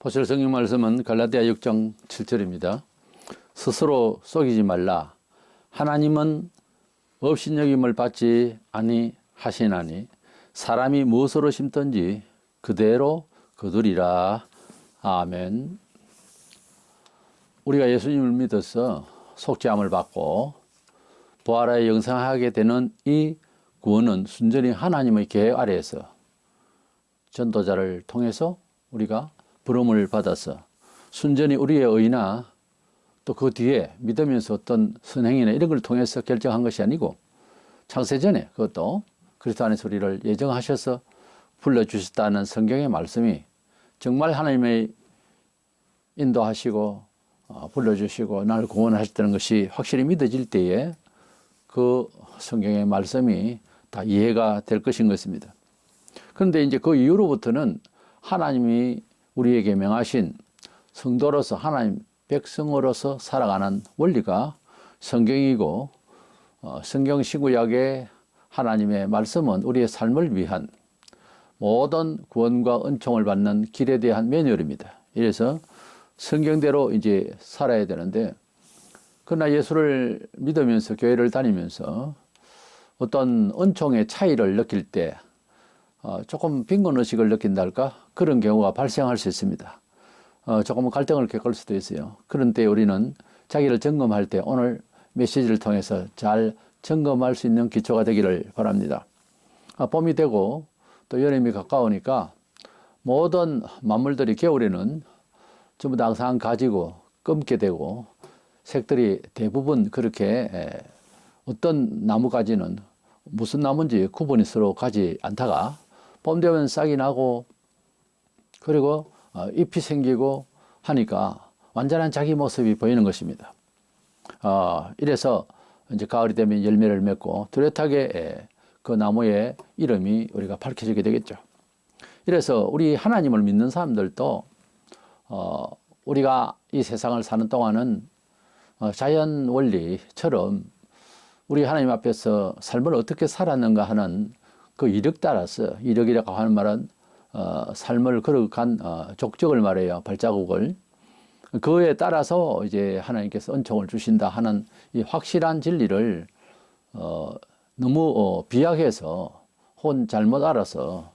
보실 성경 말씀은 갈라디아 6장 7절입니다. 스스로 속이지 말라. 하나님은 업신여김을 받지 아니하시나니 사람이 무엇으로 심든지 그대로 거두리라. 아멘. 우리가 예수님을 믿어서 속죄함을 받고 부활하여 영생하게 되는 이 구원은 순전히 하나님의 계획 아래에서 전도자를 통해서 우리가 부름을 받아서 순전히 우리의 의나 또 그 뒤에 믿으면서 어떤 선행이나 이런 걸 통해서 결정한 것이 아니고 창세전에 그것도 그리스도 안에서 우리를 예정하셔서 불러주셨다는 성경의 말씀이 정말 하나님의 인도하시고 불러주시고 나를 구원하셨다는 것이 확실히 믿어질 때에 그 성경의 말씀이 다 이해가 될 것인 것입니다. 그런데 이제 그 이후로부터는 하나님이 우리에게 명하신 성도로서 하나님 백성으로서 살아가는 원리가 성경이고 성경 신구약의 하나님의 말씀은 우리의 삶을 위한 모든 구원과 은총을 받는 길에 대한 매뉴얼입니다. 이래서 성경대로 이제 살아야 되는데 그러나 예수를 믿으면서 교회를 다니면서 어떤 은총의 차이를 느낄 때 조금 빈곤의식을 느낀달까 그런 경우가 발생할 수 있습니다. 조금 갈등을 겪을 수도 있어요. 그런 때 우리는 자기를 점검할 때 오늘 메시지를 통해서 잘 점검할 수 있는 기초가 되기를 바랍니다. 봄이 되고 또 여름이 가까우니까 모든 만물들이 겨울에는 전부 다 항상 가지고 검게 되고 색들이 대부분 그렇게 어떤 나무가지는 무슨 나무인지 구분이 서로 가지 않다가 봄 되면 싹이 나고 그리고 잎이 생기고 하니까 완전한 자기 모습이 보이는 것입니다. 이래서 이제 가을이 되면 열매를 맺고 뚜렷하게 그 나무의 이름이 우리가 밝혀지게 되겠죠. 이래서 우리 하나님을 믿는 사람들도 우리가 이 세상을 사는 동안은 자연 원리처럼 우리 하나님 앞에서 삶을 어떻게 살았는가 하는 그 이력 따라서, 이력이라고 하는 말은 삶을 걸어간 족적을 말해요. 발자국을. 그에 따라서 이제 하나님께서 은총을 주신다 하는 이 확실한 진리를 너무 비약해서 혹은 잘못 알아서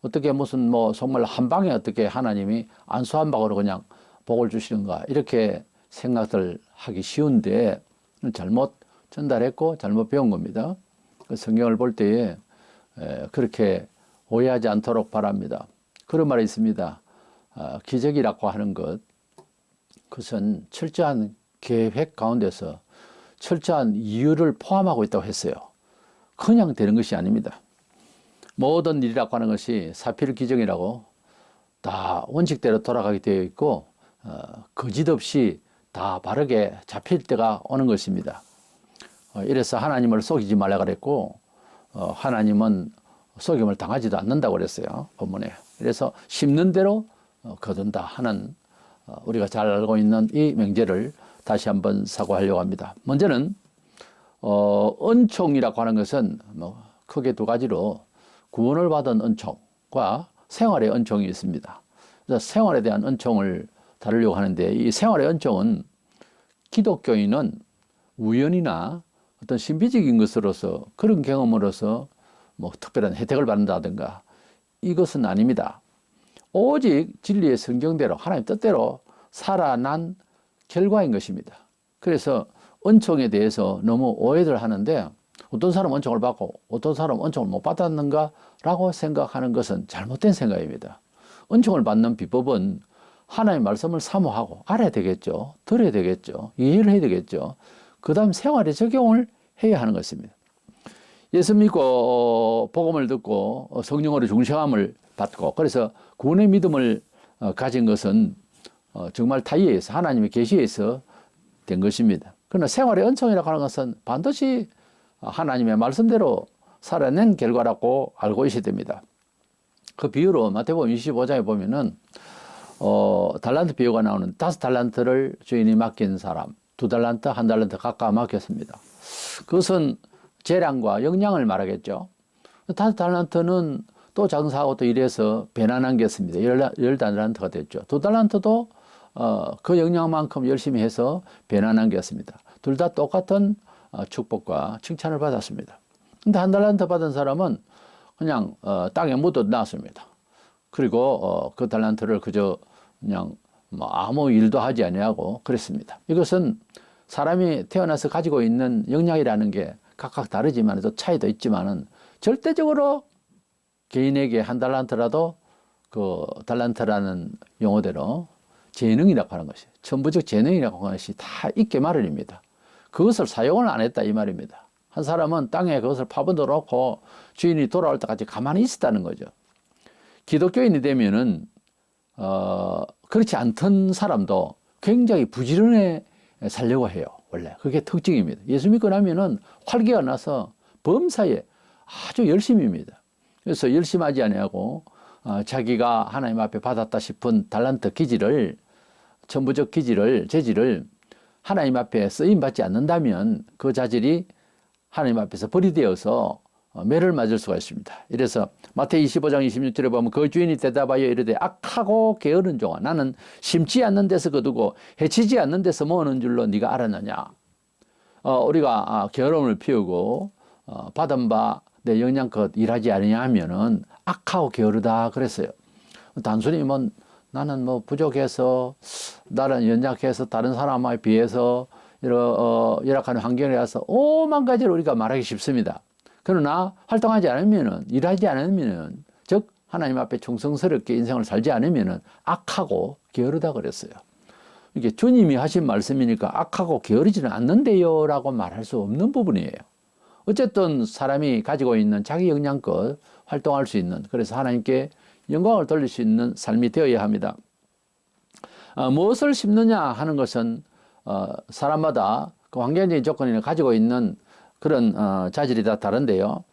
어떻게 무슨 뭐 정말 한 방에 어떻게 하나님이 안수 한 방으로 그냥 복을 주시는가 이렇게 생각들 하기 쉬운데 잘못 전달했고 잘못 배운 겁니다. 그 성경을 볼 때에 그렇게 오해하지 않도록 바랍니다. 그런 말이 있습니다. 기적이라고 하는 것, 그것은 철저한 계획 가운데서 철저한 이유를 포함하고 있다고 했어요. 그냥 되는 것이 아닙니다. 모든 일이라고 하는 것이 사필 기정이라고 다 원칙대로 돌아가게 되어 있고 거짓 없이 다 바르게 잡힐 때가 오는 것입니다. 이래서 하나님을 속이지 말라 그랬고 하나님은 속임을 당하지도 않는다고 그랬어요. 본문에. 그래서 심는 대로 거둔다 하는 우리가 잘 알고 있는 이 명제를 다시 한번 사고하려고 합니다. 먼저는 은총이라고 하는 것은 뭐 크게 두 가지로 구원을 받은 은총과 생활의 은총이 있습니다. 그래서 생활에 대한 은총을 다루려고 하는데 이 생활의 은총은 기독교인은 우연이나 어떤 신비적인 것으로서 그런 경험으로서 뭐 특별한 혜택을 받는다든가 이것은 아닙니다. 오직 진리의 성경대로 하나님 뜻대로 살아난 결과인 것입니다. 그래서 은총에 대해서 너무 오해를 하는데 어떤 사람은 은총을 받고 어떤 사람은 은총을 못 받았는가 라고 생각하는 것은 잘못된 생각입니다. 은총을 받는 비법은 하나님의 말씀을 사모하고 알아야 되겠죠. 들어야 되겠죠. 이해를 해야 되겠죠. 그 다음 생활에 적용을 해야 하는 것입니다. 예수 믿고 복음을 듣고 성령으로 중생함을 받고 그래서 구원의 믿음을 가진 것은 정말 타이에서 하나님의 계시에서 된 것입니다. 그러나 생활의 은총이라고 하는 것은 반드시 하나님의 말씀대로 살아낸 결과라고 알고 있어야 됩니다. 그 비유로 마태복음 25장에 보면은 달란트 비유가 나오는 5달란트를 주인이 맡긴 사람 2달란트, 1달란트 각각 맡겼습니다. 그것은 재량과 역량을 말하겠죠. 5달란트는 또 장사하고 또 일해서 배나 남겼습니다. 열 달란트가 됐죠. 두 달란트도 그 역량만큼 열심히 해서 배나 남겼습니다. 둘 다 똑같은 축복과 칭찬을 받았습니다. 근데 한 달란트 받은 사람은 그냥 땅에 묻어 놨습니다. 그리고 그 달란트를 그저 그냥 뭐 아무 일도 하지 아니하고 그랬습니다. 이것은 사람이 태어나서 가지고 있는 역량이라는 게 각각 다르지만 또 차이도 있지만은 절대적으로 개인에게 한 달란트라도 그 달란트라는 용어대로 재능이라고 하는 것이, 천부적 재능이라고 하는 것이 다 있게 마련입니다. 그것을 사용을 안 했다 이 말입니다. 한 사람은 땅에 그것을 파묻어 놓고 주인이 돌아올 때까지 가만히 있었다는 거죠. 기독교인이 되면은 그렇지 않던 사람도 굉장히 부지런해 살려고 해요. 원래 그게 특징입니다. 예수 믿고 나면은 활기가 나서 범사에 아주 열심입니다. 그래서 열심히 하지 아니하고 자기가 하나님 앞에 받았다 싶은 달란트 기질을, 천부적 기질을, 재질을 하나님 앞에 쓰임 받지 않는다면 그 자질이 하나님 앞에서 버리되어서 매를 맞을 수가 있습니다. 이래서 마태이 25장 26절에 보면 그 주인이 대답하여 이르되 악하고 게으른 종아, 나는 심지 않는 데서 거두고 해치지 않는 데서 모으는 줄로 네가 알았느냐. 우리가 게으름을 피우고 받은 바 내 영양껏 일하지 않으냐 하면은 악하고 게으르다 그랬어요. 단순히 뭐 나는 뭐 부족해서, 나는 연약해서 다른 사람에 비해서 열악한 환경이라서 오만 가지를 우리가 말하기 쉽습니다. 그러나 활동하지 않으면은, 일하지 않으면은, 즉 하나님 앞에 충성스럽게 인생을 살지 않으면은 악하고 게으르다 그랬어요. 이게 주님이 하신 말씀이니까 악하고 게으르지는 않는데요 라고 말할 수 없는 부분이에요. 어쨌든 사람이 가지고 있는 자기 역량껏 활동할 수 있는, 그래서 하나님께 영광을 돌릴 수 있는 삶이 되어야 합니다. 무엇을 심느냐 하는 것은 사람마다 그 환경적인 조건이나 가지고 있는 그런 자질이 다 다른데요.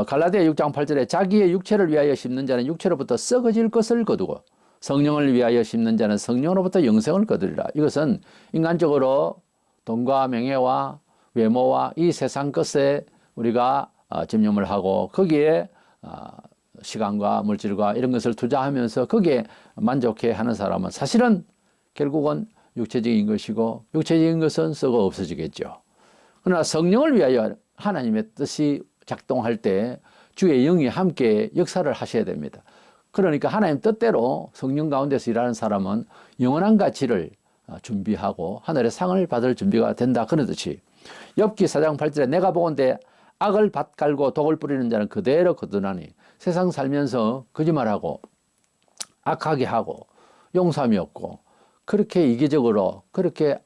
갈라디아 6장 8절에 자기의 육체를 위하여 심는 자는 육체로부터 썩어질 것을 거두고 성령을 위하여 심는 자는 성령으로부터 영생을 거두리라. 이것은 인간적으로 돈과 명예와 외모와 이 세상 것에 우리가 집념을 하고 거기에 시간과 물질과 이런 것을 투자하면서 거기에 만족해 하는 사람은 사실은 결국은 육체적인 것이고 육체적인 것은 썩어 없어지겠죠. 그러나 성령을 위하여 하나님의 뜻이 작동할 때 주의 영이 함께 역사를 하셔야 됩니다. 그러니까 하나님 뜻대로 성령 가운데서 일하는 사람은 영원한 가치를 준비하고 하늘의 상을 받을 준비가 된다 그러듯이 욥기 4장 8절에 내가 보건대 악을 밭갈고 독을 뿌리는 자는 그대로 거두나니, 세상 살면서 거짓말하고 악하게 하고 용서함이 없고 그렇게 이기적으로 그렇게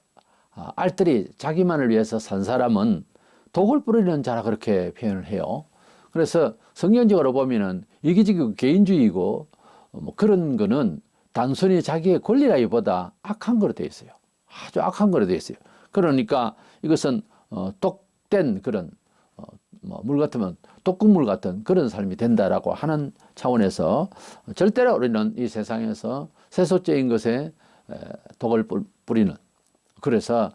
알뜰히 자기만을 위해서 산 사람은 독을 뿌리는 자라 그렇게 표현을 해요. 그래서 성경적으로 보면은 이기적이고 개인주의고 뭐 그런 거는 단순히 자기의 권리라기보다 악한 거로 되어 있어요. 아주 악한 거로 되어 있어요. 그러니까 이것은 똑된 그런 물 같으면 독극물 같은 그런 삶이 된다라고 하는 차원에서 절대로 우리는 이 세상에서 세속적인 것에 독을 뿌리는, 그래서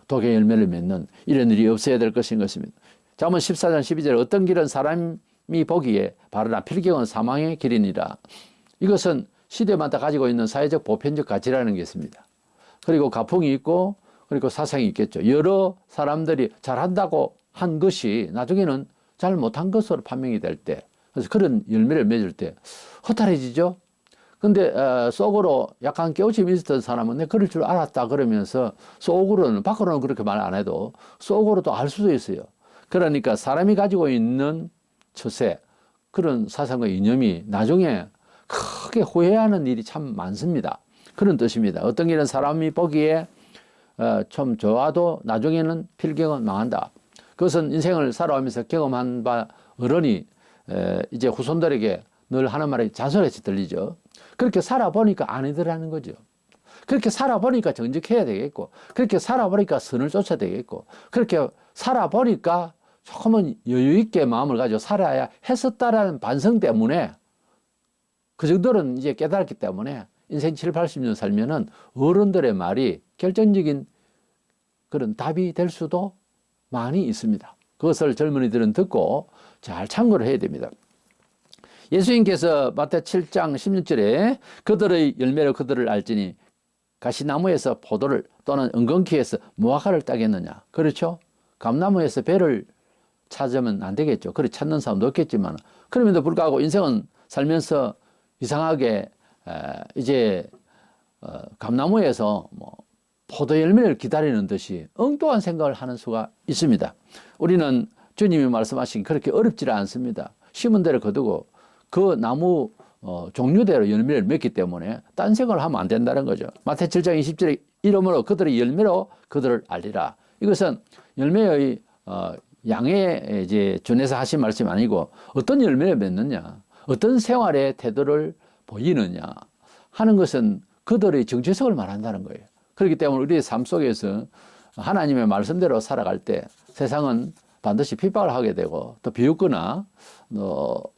독의 열매를 맺는 이런 일이 없어야 될 것인 것입니다. 잠언 14장 12절 어떤 길은 사람이 보기에 바르나 필경은 사망의 길이니라. 이것은 시대마다 가지고 있는 사회적 보편적 가치라는 게 있습니다. 그리고 가풍이 있고 그리고 사상이 있겠죠. 여러 사람들이 잘한다고 한 것이 나중에는 잘 못한 것으로 판명이 될 때, 그래서 그런 열매를 맺을 때 허탈해지죠. 근데 속으로 약간 깨우침이 있었던 사람은 내가 그럴 줄 알았다 그러면서 속으로는, 밖으로는 그렇게 말 안 해도 속으로도 알 수도 있어요. 그러니까 사람이 가지고 있는 처세, 그런 사상과 이념이 나중에 크게 후회하는 일이 참 많습니다. 그런 뜻입니다. 어떤 길은 사람이 보기에 좀 좋아도 나중에는 필경은 망한다. 그것은 인생을 살아오면서 경험한 바 어른이 이제 후손들에게 늘 하는 말이 잔소리같이 들리죠. 그렇게 살아보니까 아니더라는 거죠. 그렇게 살아보니까 정직해야 되겠고, 그렇게 살아보니까 선을 쫓아야 되겠고, 그렇게 살아보니까 조금은 여유있게 마음을 가지고 살아야 했었다라는 반성 때문에, 그 정도는 이제 깨달았기 때문에 인생 7, 80년 살면은 어른들의 말이 결정적인 그런 답이 될 수도 많이 있습니다. 그것을 젊은이들은 듣고 잘 참고를 해야 됩니다. 예수님께서 마태 7장 16절에 그들의 열매로 그들을 알지니 가시나무에서 포도를 또는 은근키에서 무화과를 따겠느냐. 그렇죠? 감나무에서 배를 찾으면 안 되겠죠. 그래 찾는 사람도 없겠지만 그럼에도 불구하고 인생은 살면서 이상하게 이제 감나무에서 뭐 포도 열매를 기다리는 듯이 엉뚱한 생각을 하는 수가 있습니다. 우리는 주님이 말씀하신 그렇게 어렵지는 않습니다. 심은 대로 거두고 그 나무 종류대로 열매를 맺기 때문에 딴 생각을 하면 안 된다는 거죠. 마태 7장 20절에 이름으로 그들의 열매로 그들을 알리라. 이것은 열매의 양에 이제 준해서 하신 말씀이 아니고 어떤 열매를 맺느냐, 어떤 생활의 태도를 보이느냐 하는 것은 그들의 정체성을 말한다는 거예요. 그렇기 때문에 우리의 삶 속에서 하나님의 말씀대로 살아갈 때 세상은 반드시 핍박을 하게 되고 또 비웃거나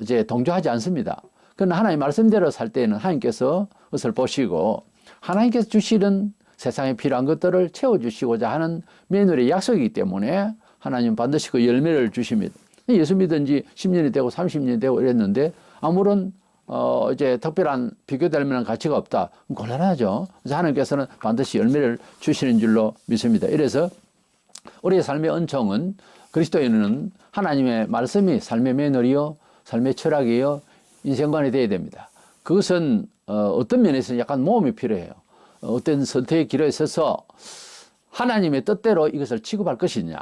이제 동조하지 않습니다. 그러나 하나님 말씀대로 살 때에는 하나님께서 그것을 보시고 하나님께서 주시는 세상에 필요한 것들을 채워주시고자 하는 며느리의 약속이기 때문에 하나님 반드시 그 열매를 주십니다. 예수 믿은 지 10년이 되고 30년이 되고 이랬는데 아무런 이제 특별한 비교될 만한 가치가 없다. 곤란하죠. 그래서 하나님께서는 반드시 열매를 주시는 줄로 믿습니다. 이래서 우리의 삶의 은총은 그리스도인은 하나님의 말씀이 삶의 매너리요, 삶의 철학이요, 인생관이 되어야 됩니다. 그것은 어떤 면에서는 약간 모험이 필요해요. 어떤 선택의 길에 있어서 하나님의 뜻대로 이것을 취급할 것이냐,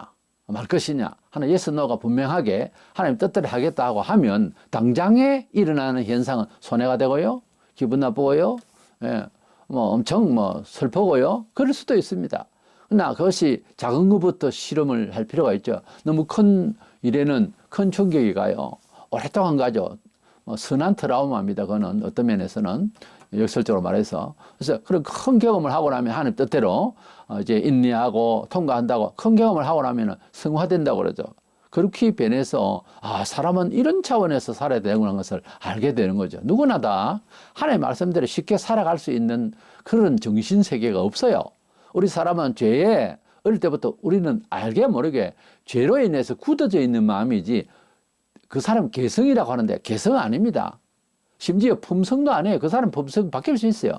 말 것이냐 하는 yes, no가 분명하게 하나님 뜻대로 하겠다고 하면 당장에 일어나는 현상은 손해가 되고요, 기분 나쁘고요, 예, 뭐 엄청 슬프고요, 그럴 수도 있습니다. 그러나 그것이 작은 것부터 실험을 할 필요가 있죠. 너무 큰 일에는 큰 충격이 가요. 오랫동안 가죠. 선한 트라우마입니다. 그거는 어떤 면에서는 역설적으로 말해서. 그래서 그런 큰 경험을 하고 나면 하나님 뜻대로 이제 인내하고 통과한다고 큰 경험을 하고 나면 성화된다고 그러죠. 그렇게 변해서 사람은 이런 차원에서 살아야 되는 것을 알게 되는 거죠. 누구나 다 하나님의 말씀대로 쉽게 살아갈 수 있는 그런 정신세계가 없어요. 우리 사람은 죄에 어릴 때부터 우리는 알게 모르게 죄로 인해서 굳어져 있는 마음이지 그 사람 개성이라고 하는데 개성은 아닙니다. 심지어 품성도 아니에요. 그 사람 품성 바뀔 수 있어요.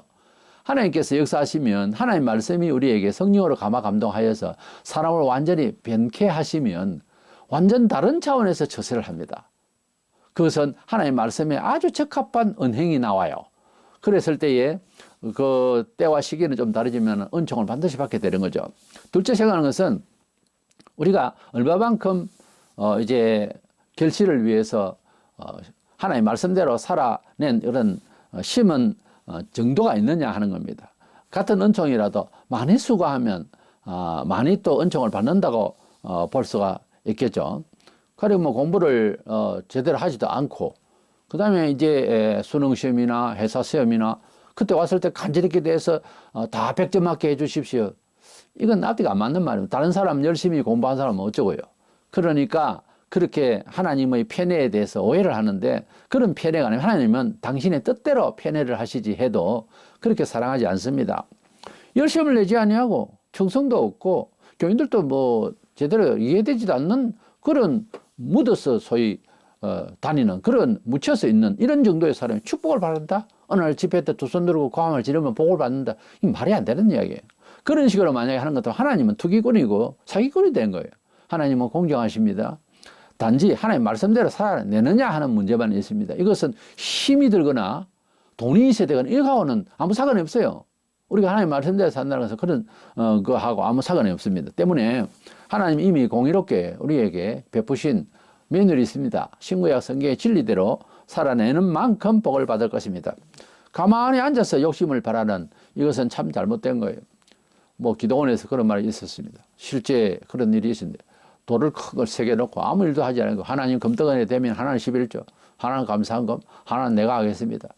하나님께서 역사하시면 하나님 말씀이 우리에게 성령으로 감화 감동하여서 사람을 완전히 변케 하시면 완전 다른 차원에서 처세를 합니다. 그것은 하나님 말씀에 아주 적합한 언행이 나와요. 그랬을 때에 그 때와 시기는 좀 다르지만 은총을 반드시 받게 되는 거죠. 둘째 생각하는 것은 우리가 얼마만큼 이제 결실을 위해서 하나님 말씀대로 살아낸 이런 심은 정도가 있느냐 하는 겁니다. 같은 은총이라도 많이 수고하면 많이 또 은총을 받는다고 볼 수가 있겠죠. 그리고 뭐 공부를 제대로 하지도 않고 그 다음에 이제 수능 시험이나 회사 시험이나 그때 왔을 때 간절히 대해서 다 100점 맞게 해 주십시오. 이건 앞뒤가 안 맞는 말입니다. 다른 사람 열심히 공부한 사람은 어쩌고요. 그러니까 그렇게 하나님의 편애에 대해서 오해를 하는데 그런 편애가 아니라 하나님은 당신의 뜻대로 편애를 하시지 해도 그렇게 사랑하지 않습니다. 열심을 내지 아니하고 충성도 없고 교인들도 뭐 제대로 이해되지도 않는 그런 묻어서 소위 다니는 그런 묻혀서 있는 이런 정도의 사람이 축복을 받는다? 어느 날 집회 때 두 손 들고 고함을 지르면 복을 받는다? 이 말이 안 되는 이야기예요. 그런 식으로 만약에 하는 것도 하나님은 투기꾼이고 사기꾼이 된 거예요. 하나님은 공정하십니다. 단지 하나님 말씀대로 살아내느냐 하는 문제만 있습니다. 이것은 힘이 들거나 돈이 있어야 되거나 이거하고는 아무 상관이 없어요. 우리가 하나님 말씀대로 산다는 것은 그런 거하고 아무 상관이 없습니다. 때문에 하나님 이미 공의롭게 우리에게 베푸신 면허이 있습니다. 신구약 성경의 진리대로 살아내는 만큼 복을 받을 것입니다. 가만히 앉아서 욕심을 바라는 이것은 참 잘못된 거예요. 뭐 기도원에서 그런 말이 있었습니다. 실제 그런 일이 있습니다. 돌을 큰 걸 새겨놓고 아무 일도 하지 않고 하나님 금떡원에 되면 하나는 11조, 하나는 감사한금, 하나는 내가 하겠습니다.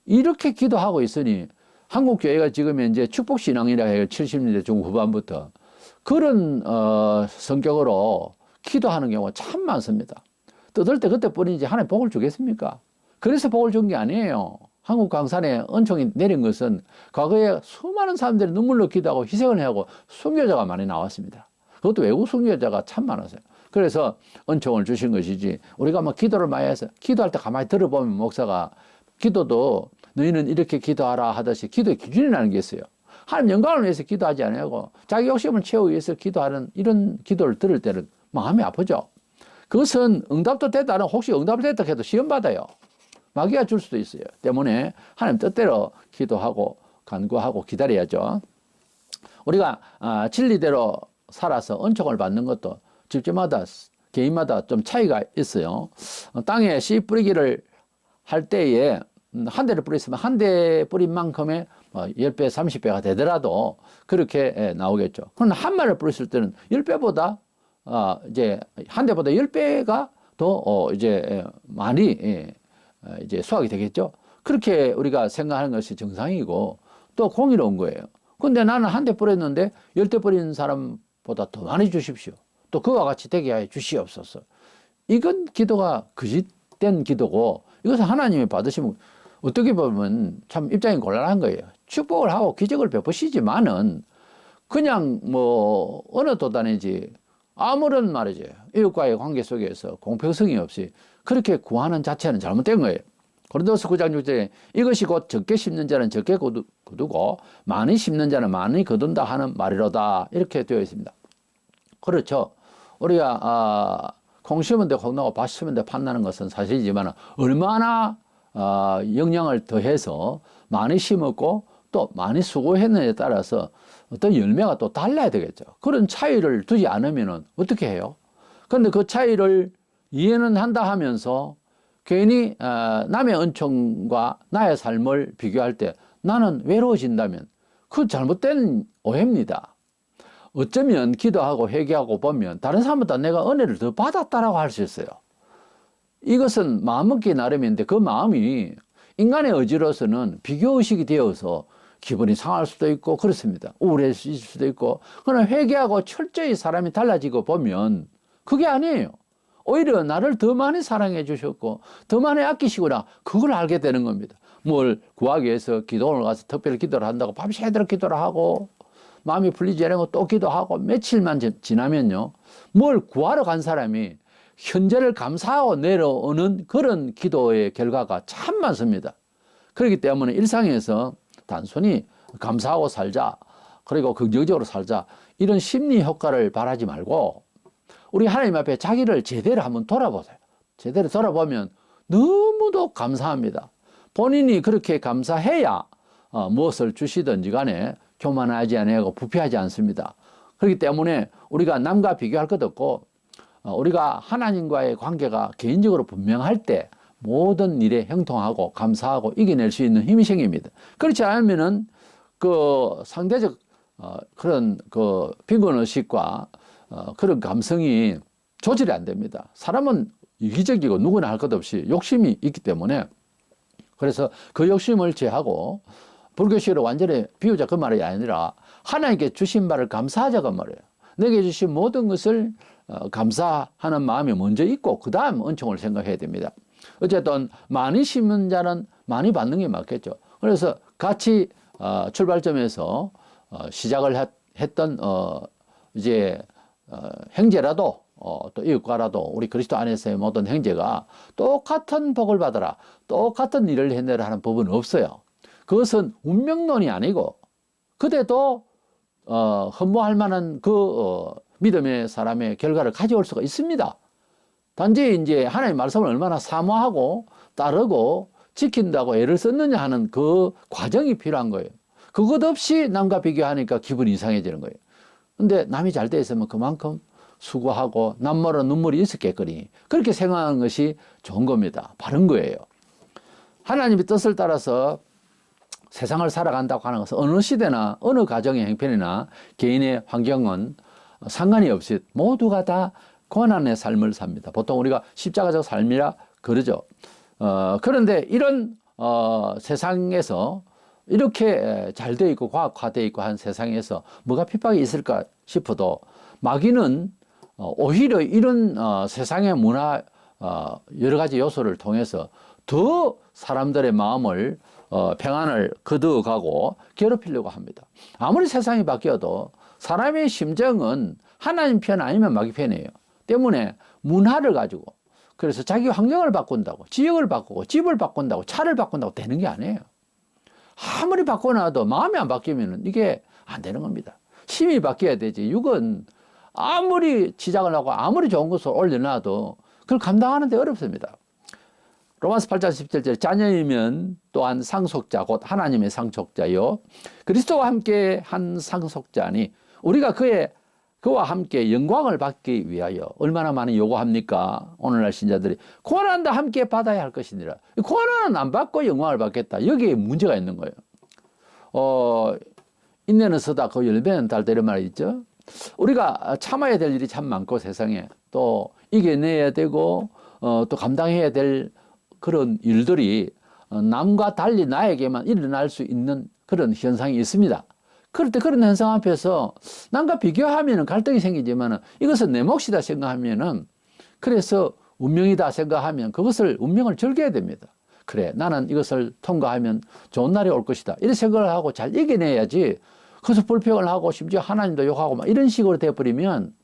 이렇게 기도하고 있으니 한국 교회가 지금 현재 축복신앙이라 해요. 70년대 중후반부터 그런 성격으로 기도하는 경우가 참 많습니다. 뜯을 때 그때뿐이지 하나님 복을 주겠습니까? 그래서 복을 준 게 아니에요. 한국 강산에 은총이 내린 것은 과거에 수많은 사람들이 눈물로 기도하고 희생을 하고 순교자가 많이 나왔습니다. 그것도 외국 순교자가 참 많았어요. 그래서 은총을 주신 것이지 우리가 막 기도를 많이 해서 기도할 때 가만히 들어보면 목사가 기도도 너희는 이렇게 기도하라 하듯이 기도의 기준이라는 게 있어요. 하나님 영광을 위해서 기도하지 않고 자기 욕심을 채우기 위해서 기도하는 이런 기도를 들을 때는 마음이 아프죠. 그것은 응답도 됐다 는 혹시 응답을 됐다 해도 시험 받아요. 마귀가 줄 수도 있어요. 때문에 하나님 뜻대로 기도하고 간구하고 기다려야죠. 우리가 진리대로 살아서 은총을 받는 것도 집집마다 개인마다 좀 차이가 있어요. 땅에 씨 뿌리기를 할 때에 한 대를 뿌렸으면 한 대 뿌린 만큼의 10배, 30배가 되더라도 그렇게 나오겠죠. 그러나 한 마리를 뿌렸을 때는 10배보다 이제 한 대보다 10배가 더 이제 많이 이제 수확이 되겠죠. 그렇게 우리가 생각하는 것이 정상이고 또 공의로운 거예요. 근데 나는 한 대 뿌렸는데 10대 뿌린 사람보다 더 많이 주십시오. 또 그와 같이 되게 해 주시옵소서. 이건 기도가 거짓된 기도고 이것은 하나님이 받으시면 어떻게 보면 참 입장이 곤란한 거예요. 축복을 하고 기적을 베푸시지만은 그냥 뭐 어느 도단이지 아무런 말이지 이웃과의 관계 속에서 공평성이 없이 그렇게 구하는 자체는 잘못된 거예요. 고린도서 9장 6절에 이것이 곧 적게 심는 자는 적게 거두고 많이 심는 자는 많이 거둔다 하는 말이로다 이렇게 되어 있습니다. 그렇죠. 우리가 콩 심은 데 콩 나고 밭 심은 데 팥 나는 것은 사실이지만 얼마나 영양을 더해서 많이 심었고 또 많이 수고했느냐에 따라서 어떤 열매가 또 달라야 되겠죠. 그런 차이를 두지 않으면 어떻게 해요? 그런데 그 차이를 이해는 한다 하면서 괜히 남의 은총과 나의 삶을 비교할 때 나는 외로워진다면 그 잘못된 오해입니다. 어쩌면 기도하고 회개하고 보면 다른 사람보다 내가 은혜를 더 받았다라고 할 수 있어요. 이것은 마음먹기 나름인데 그 마음이 인간의 의지로서는 비교의식이 되어서 기분이 상할 수도 있고 그렇습니다. 우울해질 수도 있고. 그러나 회개하고 철저히 사람이 달라지고 보면 그게 아니에요. 오히려 나를 더 많이 사랑해 주셨고 더 많이 아끼시구나 그걸 알게 되는 겁니다. 뭘 구하기 위해서 기도원을 가서 특별히 기도를 한다고 밤새도록 기도를 하고 마음이 풀리지 않고 또 기도하고 며칠만 지나면요 뭘 구하러 간 사람이 현재를 감사하고 내려오는 그런 기도의 결과가 참 많습니다. 그렇기 때문에 일상에서 단순히 감사하고 살자 그리고 긍정적으로 살자 이런 심리 효과를 바라지 말고 우리 하나님 앞에 자기를 제대로 한번 돌아보세요. 제대로 돌아보면 너무도 감사합니다. 본인이 그렇게 감사해야 무엇을 주시든지 간에 교만하지 않고 부패하지 않습니다. 그렇기 때문에 우리가 남과 비교할 것 없고 우리가 하나님과의 관계가 개인적으로 분명할 때 모든 일에 형통하고 감사하고 이겨낼 수 있는 힘이 생깁니다. 그렇지 않으면은 그 상대적 그런 그 빈곤의식과 그런 감성이 조절이 안 됩니다. 사람은 이기적이고 누구나 할 것 없이 욕심이 있기 때문에 그래서 그 욕심을 제하고 불교식으로 완전히 비우자 그 말이 아니라 하나님께 주신 바를 감사하자 그 말이에요. 내게 주신 모든 것을 감사하는 마음이 먼저 있고 그 다음 은총을 생각해야 됩니다. 어쨌든 많이 심는 자는 많이 받는 게 맞겠죠. 그래서 같이 출발점에서 시작을 했던 이제 형제라도 또 이웃과라도 우리 그리스도 안에서의 모든 형제가 똑같은 복을 받아라 똑같은 일을 해내라 하는 법은 없어요. 그것은 운명론이 아니고 그대도 흠모할 만한 그 믿음의 사람의 결과를 가져올 수가 있습니다. 단지 이제 하나님의 말씀을 얼마나 사모하고 따르고 지킨다고 애를 썼느냐 하는 그 과정이 필요한 거예요. 그것 없이 남과 비교하니까 기분이 이상해지는 거예요. 근데 남이 잘 돼 있으면 그만큼 수고하고 남모른 눈물이 있었겠거니 그렇게 생각하는 것이 좋은 겁니다. 바른 거예요. 하나님의 뜻을 따라서 세상을 살아간다고 하는 것은 어느 시대나 어느 가정의 형편이나 개인의 환경은 상관이 없이 모두가 다 고난의 삶을 삽니다. 보통 우리가 십자가적 삶이라 그러죠. 그런데 이런 세상에서 이렇게 잘 되어 있고 과학화되어 있고 한 세상에서 뭐가 핍박이 있을까 싶어도 마귀는 오히려 이런 세상의 문화 여러 가지 요소를 통해서 더 사람들의 마음을 평안을 거두어가고 괴롭히려고 합니다. 아무리 세상이 바뀌어도 사람의 심정은 하나님 편 아니면 마귀 편이에요. 때문에 문화를 가지고 그래서 자기 환경을 바꾼다고 지역을 바꾸고 집을 바꾼다고 차를 바꾼다고 되는 게 아니에요. 아무리 바꿔놔도 마음이 안 바뀌면 이게 안 되는 겁니다. 심이 바뀌어야 되지. 육은 아무리 지작을 하고 아무리 좋은 것을 올려놔도 그걸 감당하는 데 어렵습니다. 로마서 8장 17절 자녀이면 또한 상속자 곧 하나님의 상속자요 그리스도와 함께 한 상속자니 우리가 그와 함께 영광을 받기 위하여 얼마나 많은 요구합니까? 오늘날 신자들이 고난도 함께 받아야 할 것이니라. 고난은 안 받고 영광을 받겠다. 여기에 문제가 있는 거예요. 인내는 서다 그 열매는 달다 이런 말이 있죠. 우리가 참아야 될 일이 참 많고 세상에 또 이겨내야 되고 또 감당해야 될 그런 일들이 남과 달리 나에게만 일어날 수 있는 그런 현상이 있습니다. 그럴 때 그런 현상 앞에서 남과 비교하면 갈등이 생기지만 이것은 내 몫이다 생각하면은 그래서 운명이다 생각하면 그것을 운명을 즐겨야 됩니다. 그래 나는 이것을 통과하면 좋은 날이 올 것이다 이런 생각을 하고 잘 이겨내야지 그래서 불평을 하고 심지어 하나님도 욕하고 막 이런 식으로 돼버리면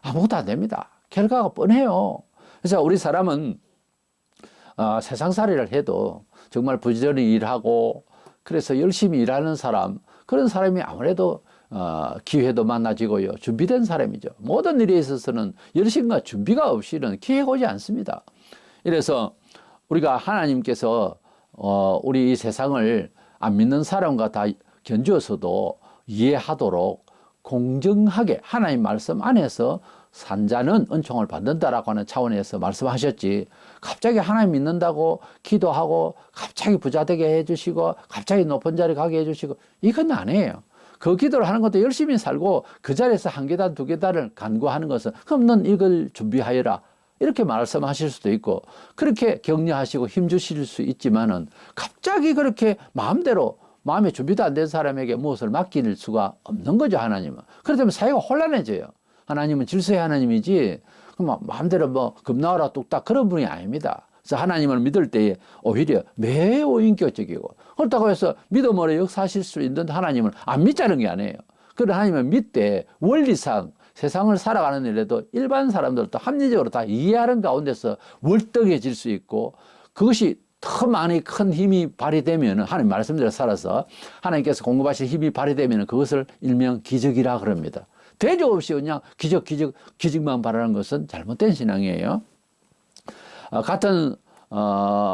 아무것도 안 됩니다. 결과가 뻔해요. 그래서 우리 사람은 세상살이를 해도 정말 부지런히 일하고 그래서 열심히 일하는 사람 그런 사람이 아무래도 기회도 만나지고요 준비된 사람이죠. 모든 일에 있어서는 열심과 준비가 없이는 기회가 오지 않습니다. 이래서 우리가 하나님께서 우리 이 세상을 안 믿는 사람과 다 견주어서도 이해하도록 공정하게 하나님 말씀 안에서 산 자는 은총을 받는다라고 하는 차원에서 말씀하셨지 갑자기 하나님 믿는다고 기도하고 갑자기 부자 되게 해주시고 갑자기 높은 자리 가게 해주시고 이건 아니에요. 그 기도를 하는 것도 열심히 살고 그 자리에서 한 계단 두 계단을 간구하는 것은 그럼 넌 이걸 준비하여라 이렇게 말씀하실 수도 있고 그렇게 격려하시고 힘주실 수 있지만은 갑자기 그렇게 마음대로 마음의 준비도 안 된 사람에게 무엇을 맡길 수가 없는 거죠. 하나님은. 그렇다면 사회가 혼란해져요. 하나님은 질서의 하나님이지 마음대로 뭐 겁나와라 뚝딱 그런 분이 아닙니다. 그래서 하나님을 믿을 때에 오히려 매우 인격적이고 그렇다고 해서 믿음으로 역사하실 수 있는 하나님을 안 믿자는 게 아니에요. 그런 하나님을 믿되 원리상 세상을 살아가는 일에도 일반 사람들도 합리적으로 다 이해하는 가운데서 월등해질 수 있고 그것이 더 많이 큰 힘이 발휘되면 하나님 말씀대로 살아서 하나님께서 공급하실 힘이 발휘되면 그것을 일명 기적이라 그럽니다. 대조 없이 그냥 기적만 바라는 것은 잘못된 신앙이에요. 같은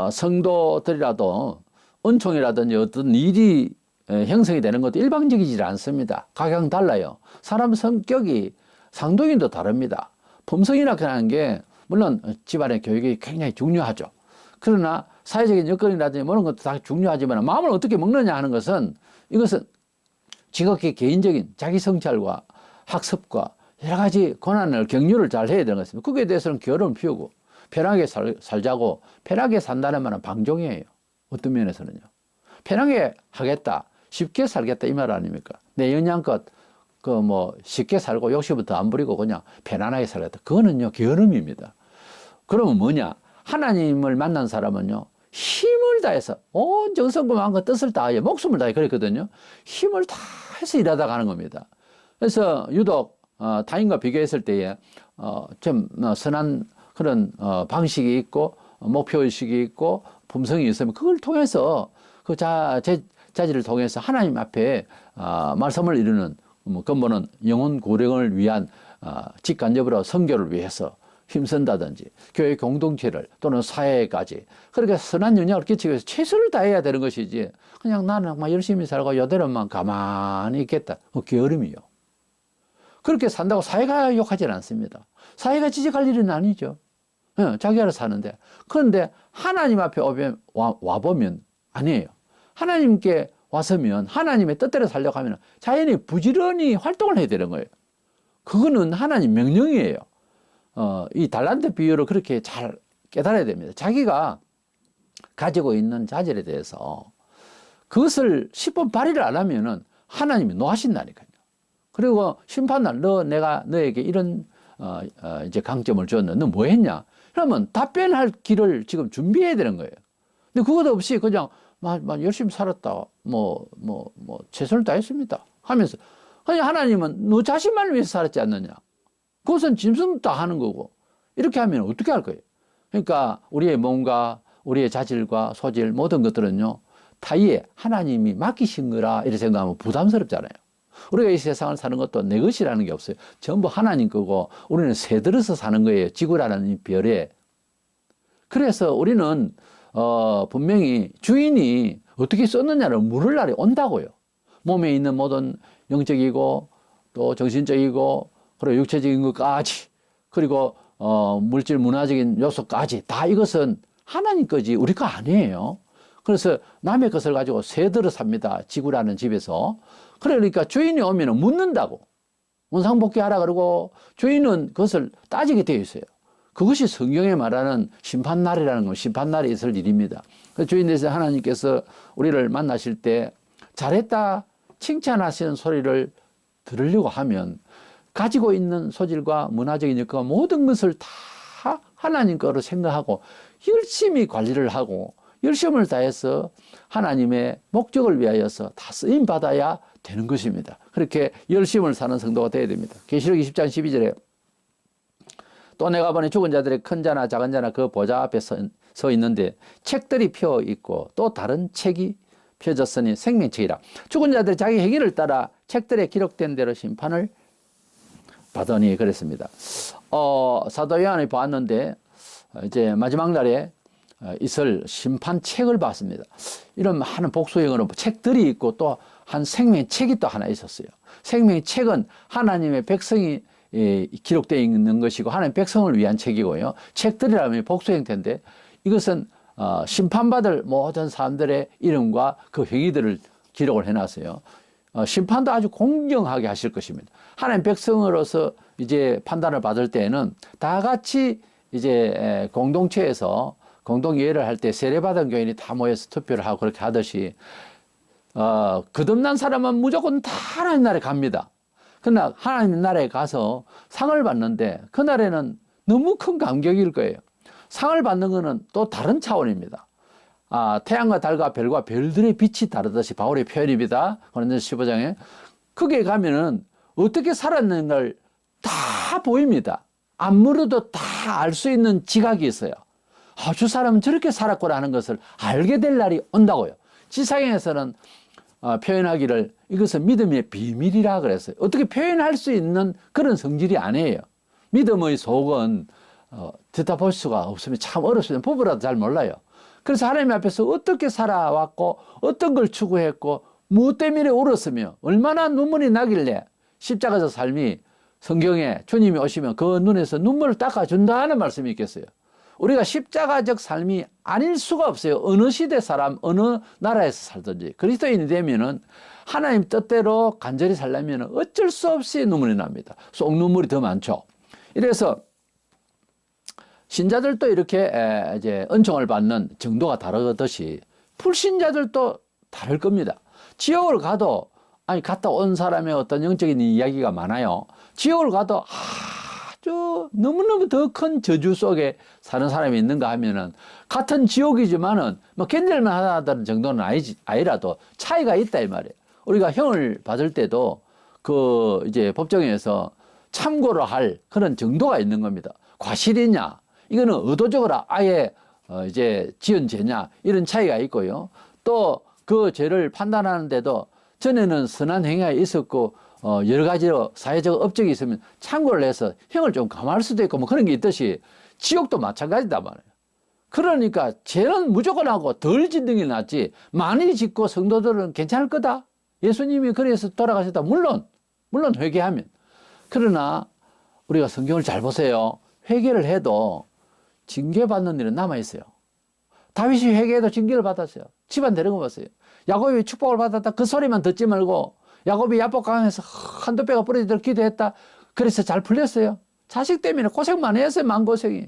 성도들이라도 은총이라든지 어떤 일이 형성이 되는 것도 일방적이지 않습니다. 각양 달라요. 사람 성격이 상도인도 다릅니다. 품성이라 하는 게 물론 집안의 교육이 굉장히 중요하죠. 그러나 사회적인 여건이라든지 이런 것도 다 중요하지만 마음을 어떻게 먹느냐 하는 것은 이것은 지극히 개인적인 자기 성찰과 학습과 여러 가지 고난을 격려를 잘 해야 되는 것입니다. 거기에 대해서는 겨울을 피우고 편하게 살자고 편하게 산다는 말은 방종이에요. 어떤 면에서는요. 편하게 하겠다, 쉽게 살겠다 이 말 아닙니까? 내 영양껏 쉽게 살고 욕심부터 안 부리고 그냥 편안하게 살겠다. 그거는요 게으름입니다. 그러면 뭐냐? 하나님을 만난 사람은요 힘을 다해서 온 정성과 마음과 뜻을 다해 목숨을 다해 그랬거든요. 힘을 다해서 일하다 가는 겁니다. 그래서 유독 타인과 비교했을 때에 좀 선한 그런 방식이 있고 목표의식이 있고 품성이 있으면 그걸 통해서 그 자질을 통해서 하나님 앞에 말씀을 이루는 근본은 영혼 구령을 위한 직간접으로 선교를 위해서 힘쓴다든지 교회 공동체를 또는 사회까지 그렇게 선한 영향을 끼치기 위해서 최선을 다해야 되는 것이지 그냥 나는 막 열심히 살고 요대로만 가만히 있겠다. 게으름이요. 그렇게 산다고 사회가 욕하지 않습니다. 사회가 지적할 일은 아니죠. 자기 알아서 사는데. 그런데 하나님 앞에 와보면 아니에요. 하나님께 왔으면 하나님의 뜻대로 살려고 하면 자연히 부지런히 활동을 해야 되는 거예요. 그거는 하나님 명령이에요. 이 달란트 비유를 그렇게 잘 깨달아야 됩니다. 자기가 가지고 있는 자질에 대해서 그것을 10번 발휘를 안 하면은 하나님이 노하신다니까요. 그리고 심판날 내가 너에게 이런 이제 강점을 줬는데 너 뭐 했냐? 그러면 답변할 길을 지금 준비해야 되는 거예요. 근데 그것 없이 그냥 열심히 살았다. 최선을 다했습니다. 하면서 아니 하나님은 너 자신만을 위해서 살았지 않느냐? 그것은 짐승 다 하는 거고 이렇게 하면 어떻게 할 거예요? 그러니까 우리의 몸과 우리의 자질과 소질 모든 것들은요, 타이에 하나님이 맡기신 거라 이렇게 생각하면 부담스럽잖아요. 우리가 이 세상을 사는 것도 내 것이라는 게 없어요. 전부 하나님 거고 우리는 새들어서 사는 거예요. 지구라는 이 별에. 그래서 우리는 분명히 주인이 어떻게 썼느냐를 물을 날이 온다고요. 몸에 있는 모든 영적이고 또 정신적이고 그리고 육체적인 것까지 그리고 물질 문화적인 요소까지 다 이것은 하나님 거지 우리 거 아니에요. 그래서 남의 것을 가지고 새들어 삽니다. 지구라는 집에서. 그러니까 주인이 오면 묻는다고. 원상복귀하라 그러고 주인은 그것을 따지게 되어 있어요. 그것이 성경에 말하는 심판날이라는 건 심판날이 있을 일입니다. 주인께서 하나님께서 우리를 만나실 때 잘했다 칭찬하시는 소리를 들으려고 하면 가지고 있는 소질과 문화적인 여건 모든 것을 다 하나님 거로 생각하고 열심히 관리를 하고 열심을 다해서 하나님의 목적을 위하여서 다 쓰임 받아야 되는 것입니다. 그렇게 열심을 사는 성도가 되어야 됩니다. 계시록 20장 12절에 또 내가 보니 죽은 자들의 큰 자나 작은 자나 그 보좌 앞에 서 있는데 책들이 펴 있고 또 다른 책이 펴졌으니 생명책이라. 죽은 자들이 자기 행위를 따라 책들에 기록된 대로 심판을 받으니 그랬습니다. 사도 요한이 보았는데 이제 마지막 날에 있을 심판책을 봤습니다. 이런 많은 복수형으로 책들이 있고 또 한 생명책이 또 하나 있었어요. 생명책은 하나님의 백성이 기록되어 있는 것이고 하나님 백성을 위한 책이고요. 책들이라면 복수 형태인데 이것은 심판받을 모든 사람들의 이름과 그 행위들을 기록을 해놨어요. 심판도 아주 공정하게 하실 것입니다. 하나님 백성으로서 이제 판단을 받을 때에는 다 같이 이제 공동체에서 공동예회를 할 때 세례받은 교인이 다 모여서 투표를 하고 그렇게 하듯이 거듭난 사람은 무조건 다 하나님 나라에 갑니다. 그러나 하나님 나라에 가서 상을 받는데 그날에는 너무 큰 감격일 거예요. 상을 받는 것은 또 다른 차원입니다. 태양과 달과 별과 별들의 빛이 다르듯이 바울의 표현입니다. 고린도서 15장에 거기에 가면은 어떻게 살았는 걸 다 보입니다. 안 물어도 다 알 수 있는 지각이 있어요. 저 사람은 저렇게 살았구나 하는 것을 알게 될 날이 온다고요. 지상에서는 표현하기를 이것은 믿음의 비밀이라 그랬어요. 어떻게 표현할 수 있는 그런 성질이 아니에요. 믿음의 속은 듣다 볼 수가 없으면 참 어렵습니다. 부부라도 잘 몰라요. 그래서 하나님 앞에서 어떻게 살아왔고 어떤 걸 추구했고 무엇 때문에 울었으며 얼마나 눈물이 나길래 십자가적 삶이 성경에 주님이 오시면 그 눈에서 눈물을 닦아준다는 말씀이 있겠어요. 우리가 십자가적 삶이 아닐 수가 없어요. 어느 시대 사람, 어느 나라에서 살든지. 그리스도인이 되면은 하나님 뜻대로 간절히 살려면 어쩔 수 없이 눈물이 납니다. 속 눈물이 더 많죠. 이래서 신자들도 이렇게 이제 은총을 받는 정도가 다르듯이 불신자들도 다를 겁니다. 지옥을 가도 갔다 온 사람의 어떤 영적인 이야기가 많아요. 지옥을 가도 아주 너무너무 더 큰 저주 속에 사는 사람이 있는가 하면은 같은 지옥이지만은 뭐 견딜만 하다는 정도는 아니라도 차이가 있다 이 말이에요. 우리가 형을 받을 때도 그 이제 법정에서 참고를 할 그런 정도가 있는 겁니다. 과실이냐, 이거는 의도적으로 아예 이제 지은 죄냐 이런 차이가 있고요. 또 그 죄를 판단하는데도 전에는 선한 행위가 있었고 여러 가지로 사회적 업적이 있으면 참고를 해서 형을 좀 감할 수도 있고 뭐 그런 게 있듯이 지옥도 마찬가지다 말이에요. 그러니까 죄는 무조건 하고 덜 짓는 게 낫지 많이 짓고 성도들은 괜찮을 거다. 예수님이 그래서 돌아가셨다. 물론 회개하면. 그러나 우리가 성경을 잘 보세요. 회개를 해도 징계받는 일은 남아있어요. 다윗이 회개해도 징계를 받았어요. 집안 데리고 봤어요. 야곱이 축복을 받았다. 그 소리만 듣지 말고 야곱이 야복강에서 한두 배가 부러지도록 기도했다. 그래서 잘 풀렸어요. 자식 때문에 고생 많이 했어요. 마음고생이.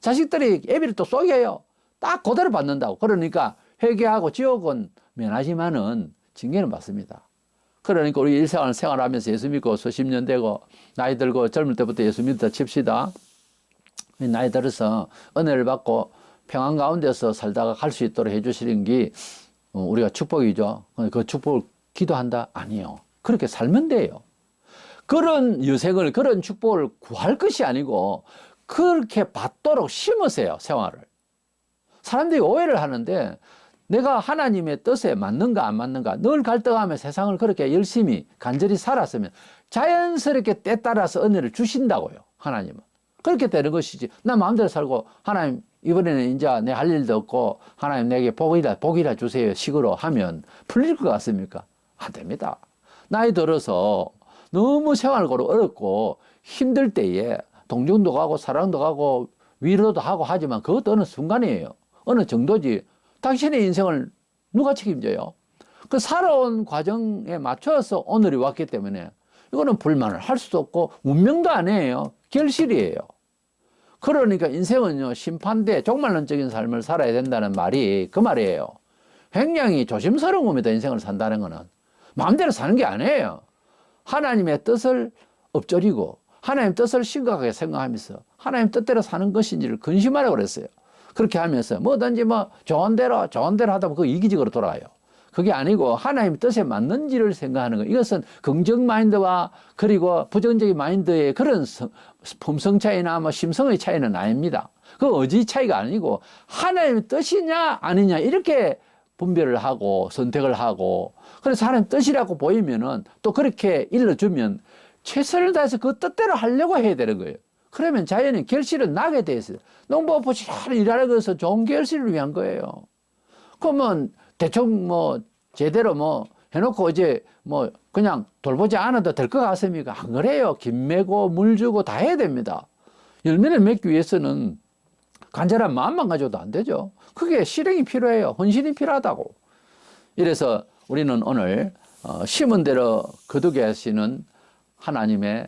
자식들이 애비를 또 속여요. 딱 그대로 받는다고. 그러니까 회개하고 지옥은 면하지만은 징계는 받습니다. 그러니까 우리 일생활 생활하면서 예수 믿고 수십 년 되고 나이 들고 젊을 때부터 예수 믿다 칩시다. 나이 들어서 은혜를 받고 평안 가운데서 살다가 갈 수 있도록 해주시는 게 우리가 축복이죠. 그 축복을 기도한다? 아니요. 그렇게 살면 돼요. 그런 여생을, 그런 축복을 구할 것이 아니고 그렇게 받도록 심으세요, 생활을. 사람들이 오해를 하는데 내가 하나님의 뜻에 맞는가 안 맞는가 늘 갈등하며 세상을 그렇게 열심히 간절히 살았으면 자연스럽게 때 따라서 은혜를 주신다고요, 하나님은. 그렇게 되는 것이지. 나 마음대로 살고 하나님 이번에는 이제 내 할 일도 없고 하나님 내게 복이라 주세요 식으로 하면 풀릴 것 같습니까? 안 됩니다. 나이 들어서 너무 생활고로 어렵고 힘들 때에 동정도 가고 사랑도 가고 위로도 하고 하지만 그것도 어느 순간이에요. 어느 정도지. 당신의 인생을 누가 책임져요? 그 살아온 과정에 맞춰서 오늘이 왔기 때문에 이거는 불만을 할 수도 없고 운명도 아니에요. 결실이에요. 그러니까 인생은요, 심판대 종말론적인 삶을 살아야 된다는 말이 그 말이에요. 굉장히 조심스러운 겁니다, 인생을 산다는 거는. 마음대로 사는 게 아니에요. 하나님의 뜻을 엎조리고 하나님 뜻을 심각하게 생각하면서 하나님 뜻대로 사는 것인지를 근심하라고 그랬어요. 그렇게 하면서 뭐든지 뭐 좋은 대로 하다 보면 그거 이기적으로 돌아가요. 그게 아니고 하나님 뜻에 맞는지를 생각하는 거. 이것은 긍정 마인드와 그리고 부정적인 마인드의 그런 품성 차이나 뭐 심성의 차이는 아닙니다. 그 의지 차이가 아니고 하나님의 뜻이냐 아니냐 이렇게 분별을 하고 선택을 하고, 그래서 하나님 뜻이라고 보이면은 또 그렇게 일러주면 최선을 다해서 그 뜻대로 하려고 해야 되는 거예요. 그러면 자연히 결실은 나게 돼 있어요. 농부가 부지런히 일하는 것은 좋은 결실을 위한 거예요. 그러면 대충 뭐 제대로 뭐 해놓고 이제 뭐 그냥 돌보지 않아도 될 것 같습니까? 안 그래요. 김 매고 물 주고 다 해야 됩니다. 열매를 맺기 위해서는 간절한 마음만 가져도 안 되죠. 그게 실행이 필요해요. 헌신이 필요하다고. 이래서 우리는 오늘 심은 대로 거두게 하시는 하나님의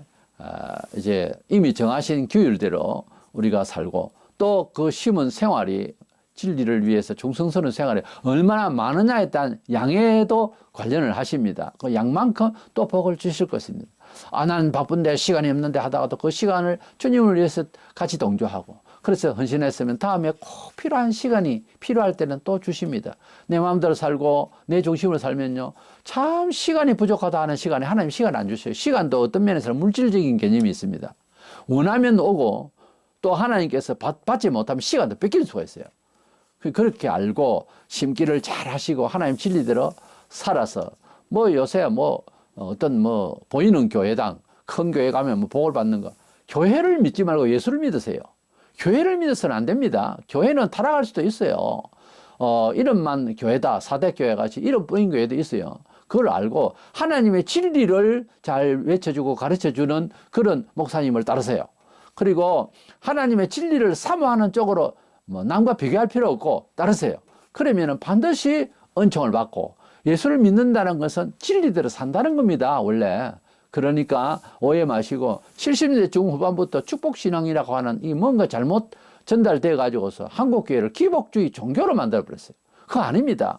이제 이미 정하신 규율대로 우리가 살고 또 그 심은 생활이 진리를 위해서 충성스러운 생활에 얼마나 많으냐에 따른 양에도 관련을 하십니다. 그 양만큼 또 복을 주실 것입니다. 나는 바쁜데 시간이 없는데 하다가도 그 시간을 주님을 위해서 같이 동조하고 그래서 헌신했으면 다음에 꼭 필요한 시간이 필요할 때는 또 주십니다. 내 마음대로 살고 내 중심으로 살면요, 참 시간이 부족하다 하는 시간에 하나님 시간 안 주셔요. 시간도 어떤 면에서는 물질적인 개념이 있습니다. 원하면 오고 또 하나님께서 받지 못하면 시간도 뺏길 수가 있어요. 그렇게 알고 심기를 잘 하시고 하나님 진리대로 살아서 뭐 요새 뭐 어떤 뭐 보이는 교회당 큰 교회 가면 뭐 복을 받는 거, 교회를 믿지 말고 예수를 믿으세요. 교회를 믿어서는 안 됩니다. 교회는 타락할 수도 있어요. 이름만 교회다, 사대교회 같이 이름뿐인 교회도 있어요. 그걸 알고 하나님의 진리를 잘 외쳐주고 가르쳐주는 그런 목사님을 따르세요. 그리고 하나님의 진리를 사모하는 쪽으로 뭐 남과 비교할 필요 없고 따르세요. 그러면은 반드시 은총을 받고, 예수를 믿는다는 것은 진리대로 산다는 겁니다, 원래. 그러니까 오해 마시고 70년대 중후반부터 축복신앙이라고 하는 이 뭔가 잘못 전달돼 가지고서 한국교회를 기복주의 종교로 만들어버렸어요. 그거 아닙니다.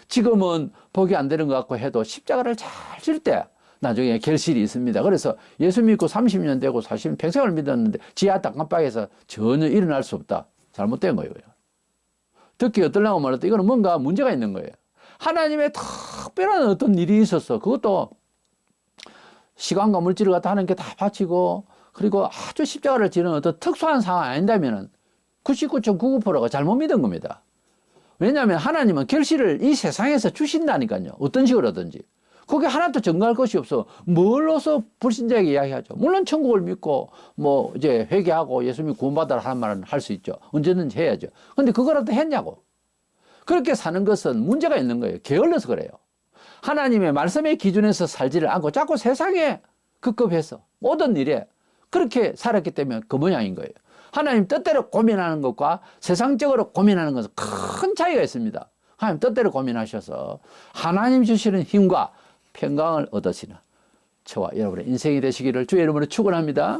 지금은 복이 안 되는 것 같고 해도 십자가를 잘 질 때 나중에 결실이 있습니다. 그래서 예수 믿고 30년 되고 40년 평생을 믿었는데 지하 땅깜박에서 전혀 일어날 수 없다. 잘못된 거예요. 듣기 어떨라고 말해도 이거는 뭔가 문제가 있는 거예요. 하나님의 특별한 어떤 일이 있었어. 그것도 시간과 물질을 갖다 하는 게 다 바치고, 그리고 아주 십자가를 지는 어떤 특수한 상황이 아닌다면 99.99%가 잘못 믿은 겁니다. 왜냐하면 하나님은 결실을 이 세상에서 주신다니까요. 어떤 식으로든지. 그게 하나도 증거할 것이 없어. 뭘로서 불신자에게 이야기하죠. 물론 천국을 믿고 뭐 이제 회개하고 예수 믿고 구원받아라 하는 말은 할 수 있죠. 언제든지 해야죠. 근데 그거라도 했냐고. 그렇게 사는 것은 문제가 있는 거예요. 게을러서 그래요. 하나님의 말씀의 기준에서 살지를 않고 자꾸 세상에 급급해서 모든 일에 그렇게 살았기 때문에 그 모양인 거예요. 하나님 뜻대로 고민하는 것과 세상적으로 고민하는 것은 큰 차이가 있습니다. 하나님 뜻대로 고민하셔서 하나님 주시는 힘과 평강을 얻으시는 저와 여러분의 인생이 되시기를 주의 이름으로 축원합니다.